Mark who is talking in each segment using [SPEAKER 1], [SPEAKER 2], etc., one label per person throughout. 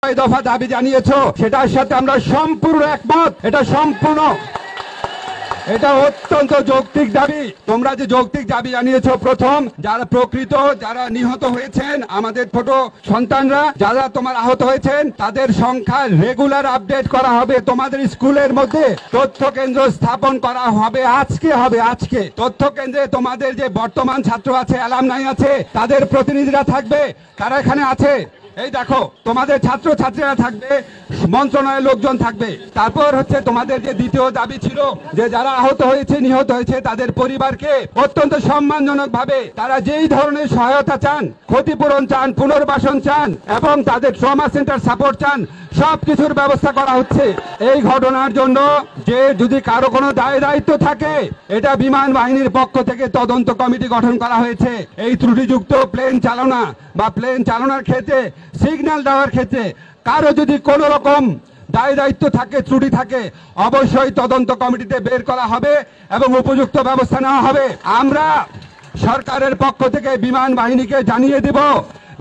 [SPEAKER 1] দফা দাবি জানিয়েছো সেটার সাথে আমরা সম্পূর্ণ একমত। এটা অত্যন্ত যৌক্তিক দাবি। তোমরা যে যৌক্তিক দাবি জানিয়েছো, প্রথম যারা প্রকৃত যারা নিহত হয়েছেন, আমাদের ছোট সন্তানরা যারা তোমার আহত হয়েছেন, তাদের সংখ্যা রেগুলার আপডেট করা হবে। তোমাদের স্কুলের মধ্যে তথ্য কেন্দ্র স্থাপন করা হবে। আজকে তথ্য কেন্দ্রে তোমাদের যে বর্তমান ছাত্র আছে, অ্যালামনাই আছে, তাদের প্রতিনিধিরা থাকবে। তারা এখানে আছে। এই দেখো, তোমাদের ছাত্র ছাত্রীরা থাকবে, মন্ত্রণালয়ের লোকজন থাকবে। তারপর হচ্ছে তোমাদের যে দ্বিতীয় দাবি ছিল যে যারা আহত হয়েছে, নিহত হয়েছে, তাদের পরিবারকে অত্যন্ত সম্মানজনক ভাবে তারা যেই ধরনের সহায়তা চান, ক্ষতিপূরণ চান, পুনর্বাসন চান এবং তাদের ট্রমা সেন্টার সাপোর্ট চান, সবকিছুর ব্যবস্থা করা হচ্ছে। এই ঘটনার জন্য যে যদি কারো কোনো দায় দায়িত্ব থাকে, এটা বিমান বাহিনীর পক্ষ থেকে তদন্ত কমিটি গঠন করা হয়েছে। এই ত্রুটিযুক্ত প্লেন চালনা বা প্লেন চালনার ক্ষেত্রে, সিগন্যাল দেওয়ার ক্ষেত্রে কারো যদি কোনো রকম দায় দায়িত্ব থাকে, ত্রুটি থাকে, অবশ্যই তদন্ত কমিটিতে বের করা হবে এবং উপযুক্ত ব্যবস্থা নেওয়া হবে। আমরা সরকারের পক্ষ থেকে বিমান বাহিনীকে জানিয়ে দেব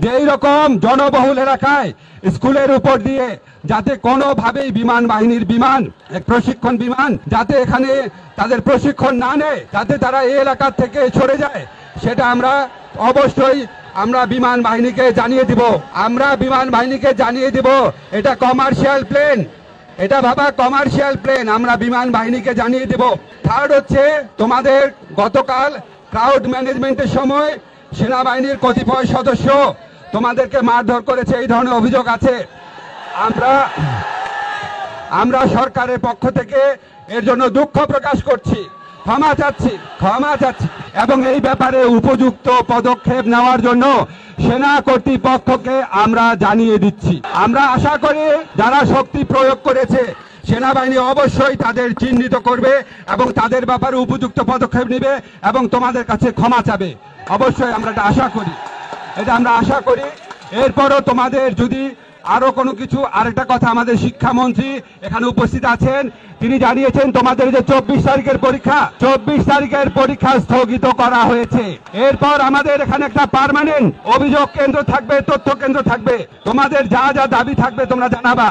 [SPEAKER 1] যে এইরকম জনবহুল এলাকায় স্কুলের উপর দিয়ে যাতে কোনোভাবেই বিমান বাহিনীর বিমান, প্রশিক্ষণ বিমান যাতে এখানে তাদের প্রশিক্ষণ না নেয়, যাতে তারা এই এলাকা থেকে সরে যায়, সেটা আমরা অবশ্যই বিমান বাহিনীকে জানিয়ে দিব। এটা কমার্শিয়াল প্লেন, এটা ভাবা কমার্শিয়াল প্লেন, আমরা বিমান বাহিনীকে জানিয়ে দিব। থার্ড হচ্ছে তোমাদের গতকাল ক্রাউড ম্যানেজমেন্টের সময় সেনাবাহিনীর কতিপয় সদস্য তোমাদেরকে মারধর করেছে, এই ধরনের অভিযোগ আছে। আমরা সরকারের পক্ষ থেকে এর জন্য দুঃখ প্রকাশ করছি, ক্ষমা চাচ্ছি এবং এই ব্যাপারে উপযুক্ত পদক্ষেপ নেওয়ার জন্য সেনা কর্তৃপক্ষকে আমরা জানিয়ে দিচ্ছি। আমরা আশা করি যারা শক্তি প্রয়োগ করেছে, সেনাবাহিনী অবশ্যই তাদের চিহ্নিত করবে এবং তাদের ব্যাপারে উপযুক্ত পদক্ষেপ নেবে এবং তোমাদের কাছে ক্ষমা চাবে। অবশ্যই আমরা এটা আশা করি। এরপরও তোমাদের যদি আরো কোনো কিছু, আরেকটা কথা, আমাদের শিক্ষামন্ত্রী এখানে উপস্থিত আছেন, তিনি জানিয়েছেন তোমাদের যে 24 তারিখের পরীক্ষা স্থগিত করা হয়েছে। এরপর আমাদের এখানে একটা পার্মানেন্ট অভিযোগ কেন্দ্র থাকবে, তথ্য কেন্দ্র থাকবে। তোমাদের যা যা দাবি থাকবে তোমরা জানাবা।